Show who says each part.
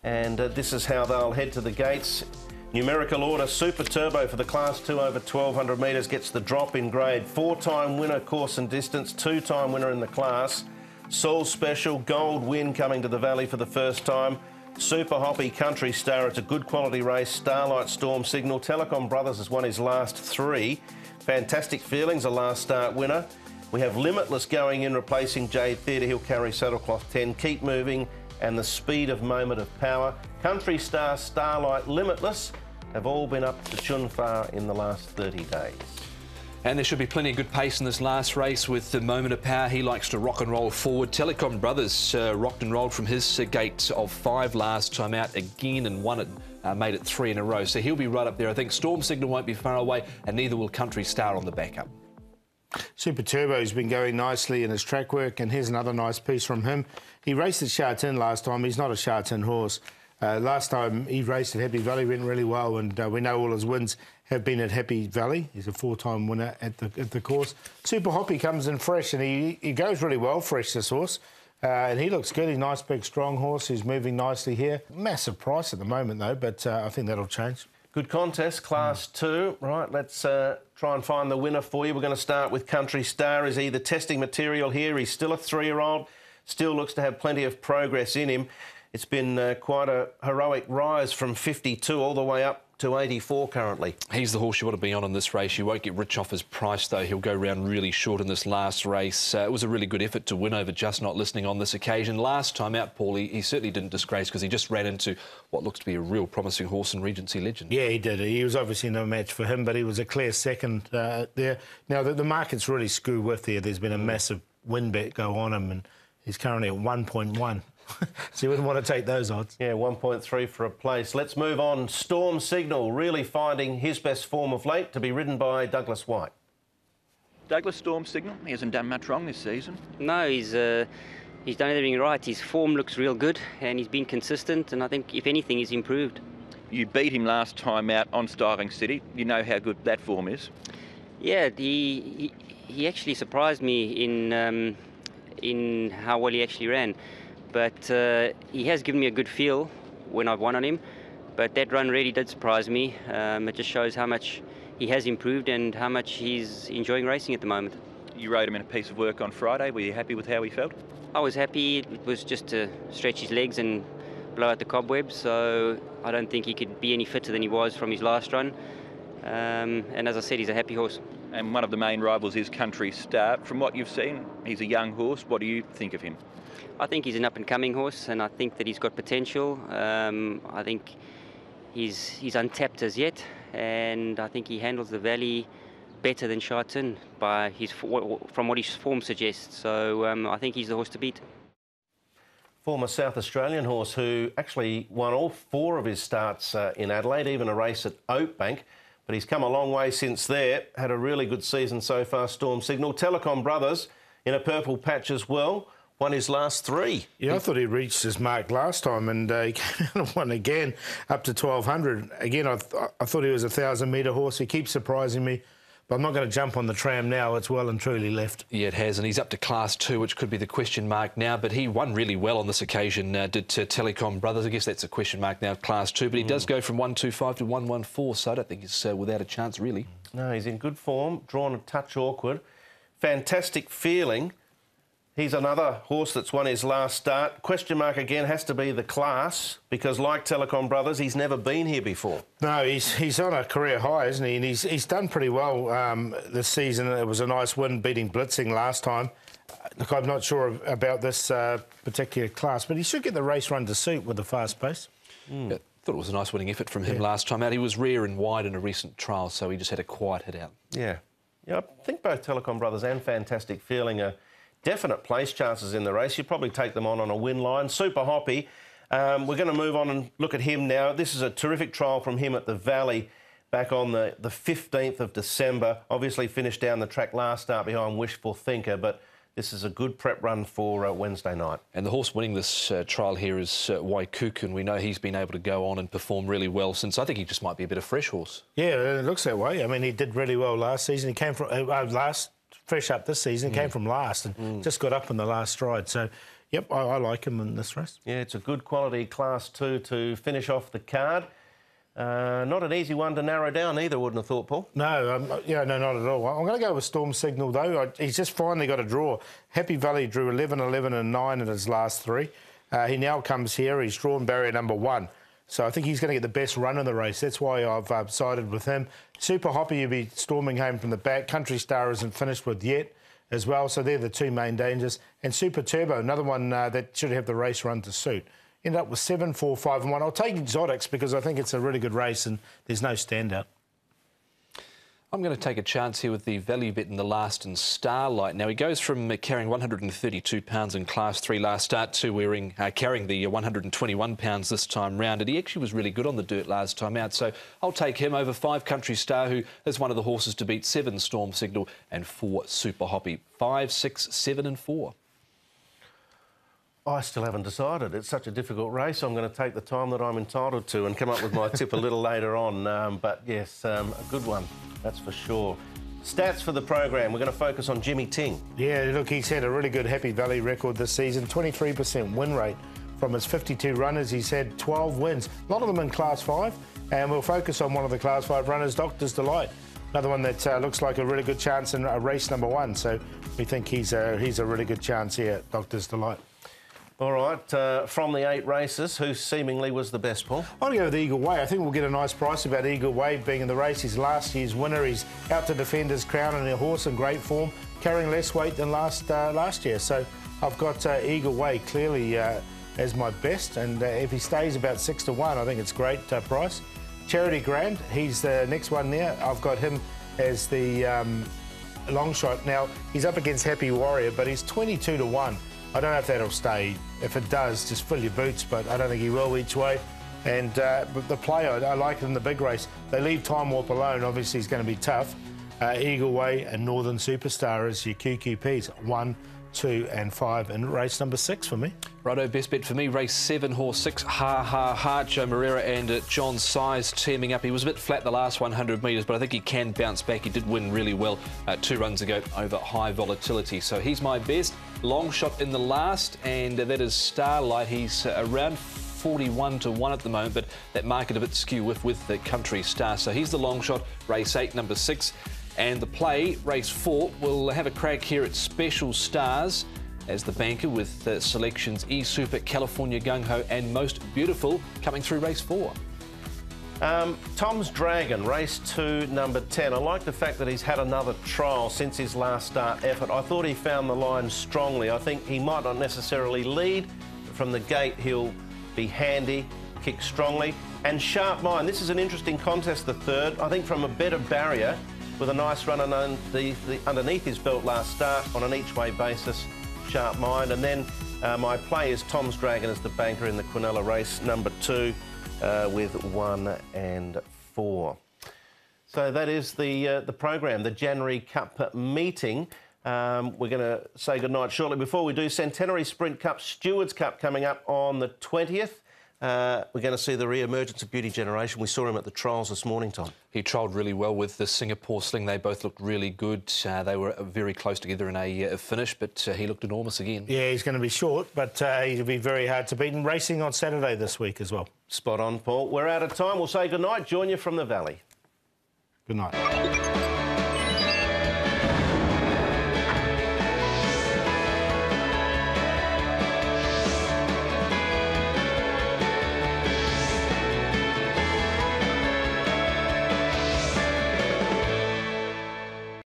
Speaker 1: And this is how they'll head to the gates. Numerical order: Super Turbo for the Class 2 over 1,200 metres gets the drop in grade. 4-time winner course and distance, 2-time winner in the class. Soul Special, Gold Win coming to the Valley for the first time. Super Hoppy, Country Star, it's a good quality race. Starlight, Storm Signal. Telecom Brothers has won his last 3. Fantastic Feelings, a last start winner. We have Limitless going in, replacing Jade Theatre. He'll carry Saddlecloth 10. Keep Moving and the Speed of Moment of Power. Country Star, Starlight, Limitless have all been up to Chunfar in the last 30 days.
Speaker 2: And there should be plenty of good pace in this last race with the Moment of Power. He likes to rock and roll forward. Telecom Brothers rocked and rolled from his gate of 5 last time out again and won it, made it 3 in a row. So he'll be right up there. I think Storm Signal won't be far away, and neither will Country Star on the backup.
Speaker 3: Super Turbo's been going nicely in his track work, and here's another nice piece from him. He raced at Shartin last time. He's not a Shartin horse. Last time he raced at Happy Valley, went really well, and we know all his wins have been at Happy Valley. He's a 4-time winner at the course. Super Hoppy comes in fresh, and he goes really well fresh, this horse. And he looks good. He's a nice, big, strong horse. He's moving nicely here. Massive price at the moment, though, but I think that'll change. Good
Speaker 1: contest, Class 2. Right, let's try and find the winner for you. We're going to start with Country Star. Is he the testing material here? He's still a 3-year-old, still looks to have plenty of progress in him. It's been quite a heroic rise from 52 all the way up to 84 currently.
Speaker 2: He's the horse you want to be on in this race. You won't get rich off his price, though. He'll go round really short in this last race. It was a really good effort to win over Just Not Listening on this occasion. Last time out, Paul, he certainly didn't disgrace because he just ran into what looks to be a real promising horse in Regency Legend.
Speaker 3: Yeah, he did. He was obviously no match for him, but he was a clear second there. Now, the market's really screwed with there. There's been a massive win bet go on him, and he's currently at 1.1. So you wouldn't want to take those odds.
Speaker 1: Yeah, 1.3 for a place. Let's move on. Storm Signal really finding his best form of late, to be ridden by Douglas White.
Speaker 4: Douglas Storm Signal, he hasn't done much wrong this season.
Speaker 5: No, he's done everything right. His form looks real good and he's been consistent, and I think, if anything, he's improved.
Speaker 4: You beat him last time out on Styling City. You know how good that form is.
Speaker 5: Yeah, he actually surprised me in how well he actually ran. But he has given me a good feel when I've won on him. But that run really did surprise me. It just shows how much he has improved and how much he's enjoying racing at the moment.
Speaker 4: You rode him in a piece of work on Friday. Were you happy with how he felt?
Speaker 5: I was happy. It was just to stretch his legs and blow out the cobwebs. So I don't think he could be any fitter than he was from his last run. And as I said, he's a happy horse.
Speaker 4: And one of the main rivals is Country Star. From what you've seen, he's a young horse. What do you think of him?
Speaker 5: I think he's an up-and-coming horse, and I think that he's got potential. I think he's untapped as yet, and I think he handles the Valley better than Shartin from what his form suggests. So I think he's the horse to beat.
Speaker 1: Former South Australian horse who actually won all 4 of his starts in Adelaide, even a race at Oakbank. But he's come a long way since there. Had a really good season so far, Storm Signal. Telecom Brothers in a purple patch as well. Won his last 3.
Speaker 3: Yeah, I thought he reached his mark last time, and he came out and won again up to 1,200. Again, I thought he was a 1,000-metre horse. He keeps surprising me, but I'm not going to jump on the tram now. It's well and truly left.
Speaker 2: Yeah, it has, and he's up to Class 2, which could be the question mark now, but he won really well on this occasion, did Telecom Brothers. I guess that's a question mark now, Class 2, but he does go from 125 to 114, so I don't think he's without a chance, really.
Speaker 1: No, he's in good form, drawn a touch awkward. Fantastic Feeling. He's another horse that's won his last start. Question mark again has to be the class, because like Telecom Brothers, he's never been here before.
Speaker 3: No, he's on a career high, isn't he? And he's done pretty well this season. It was a nice win beating Blitzing last time. Look, I'm not sure about this particular class, but he should get the race run to suit with the fast pace.
Speaker 2: Yeah, thought it was a nice winning effort from him last time out. He was rare and wide in a recent trial, so he just had a quiet hit out.
Speaker 1: Yeah, I think both Telecom Brothers and Fantastic Feeling are definite place chances in the race. You'd probably take them on a win line. Super Hoppy. We're going to move on and look at him now. This is a terrific trial from him at the Valley back on the 15th of December. Obviously finished down the track last start behind Wishful Thinker, but this is a good prep run for Wednesday night.
Speaker 2: And the horse winning this trial here is Waikuk, and we know he's been able to go on and perform really well since. I think he just might be a bit of fresh horse.
Speaker 3: Yeah, it looks that way. I mean, he did really well last season. He came from fresh up this season, came from last and just got up in the last stride. So, Yep, I like him in this race.
Speaker 1: Yeah, it's a good quality Class 2 to finish off the card. Not an easy one to narrow down either, wouldn't have thought, Paul.
Speaker 3: No, not at all. I'm going to go with Storm Signal, though. He's just finally got a draw. Happy Valley drew 11, 11 and 9 in his last 3. He now comes here. He's drawn barrier number 1. So I think he's going to get the best run in the race. That's why I've sided with him. Super Hoppy will be storming home from the back. Country Star isn't finished with yet as well. So they're the 2 main dangers. And Super Turbo, another one that should have the race run to suit. Ended up with 7, 4, 5 and 1. I'll take Exotics because I think it's a really good race and there's no standout.
Speaker 2: I'm going to take a chance here with the value bet in the last and Starlight. Now, he goes from carrying 132 pounds in Class 3 last start to carrying the 121 pounds this time round. And he actually was really good on the dirt last time out. So I'll take him over 5 Country Star, who is one of the horses to beat, 7 Storm Signal and 4 Super Hoppy. 5, 6, 7 and 4.
Speaker 1: I still haven't decided. It's such a difficult race. I'm going to take the time that I'm entitled to and come up with my tip a little later on. But yes, a good one, that's for sure. Stats for the program. We're going to focus on Jimmy Ting.
Speaker 3: Yeah, look, he's had a really good Happy Valley record this season. 23% win rate from his 52 runners. He's had 12 wins, a lot of them in Class 5. And we'll focus on one of the Class 5 runners, Doctor's Delight. Another one that looks like a really good chance in race number 1. So we think he's a really good chance here, Doctor's Delight.
Speaker 1: All right, from the 8 races, who seemingly was the best, Paul?
Speaker 3: I'm going to go with Eagle Way. I think we'll get a nice price about Eagle Way being in the race. He's last year's winner. He's out to defend his crown and a horse in great form, carrying less weight than last year. So I've got Eagle Way clearly as my best. And if he stays about 6 to 1, I think it's great price. Charity Grand, he's the next one there. I've got him as the long shot. Now, he's up against Happy Warrior, but he's 22 to 1. I don't know if that'll stay. If it does, just fill your boots, but I don't think he will each way. And but the play, I like it in the big race. They leave Time Warp alone. Obviously, he's going to be tough. Eagle Way and Northern Superstar is your QQPs. 1, 2 and 5 and race number 6 for me.
Speaker 2: Righto, best bet for me, race 7, horse 6, Ha Ha Ha. Joe Moreira and John Size teaming up. He was a bit flat the last 100 metres, but I think he can bounce back. He did win really well 2 runs ago over high volatility. So he's my best. Long shot in the last, and that is Starlight. He's around 41 to 1 at the moment, but that market a bit skew with the Country Star. So he's the long shot, race 8, number 6. And the play, race 4, we'll have a crack here at Special Stars as the banker with selections E-Super, California Gung Ho and Most Beautiful coming through race 4.
Speaker 1: Tom's Dragon, race 2, number 10. I like the fact that he's had another trial since his last start effort. I thought he found the line strongly. I think he might not necessarily lead. From the gate, he'll be handy, kick strongly. And Sharp Mind, this is an interesting contest, the third. I think from a better barrier, with a nice run underneath his belt last start on an each-way basis, Sharp Mind. And then my play is Tom's Dragon as the banker in the Quinella race, number 2, with 1 and 4. So that is the program, the January Cup meeting. We're going to say goodnight shortly. Before we do, Centenary Sprint Cup, Stewards Cup coming up on the 20th. We're going to see the re-emergence of Beauty Generation. We saw him at the trials this morning, Tom. He trialled really well with the Singapore Sling. They both looked really good. They were very close together in a finish, but he looked enormous again. Yeah, he's going to be short, but he'll be very hard to beat. And racing on Saturday this week as well. Spot on, Paul. We're out of time. We'll say goodnight. Join you from the Valley. Good night.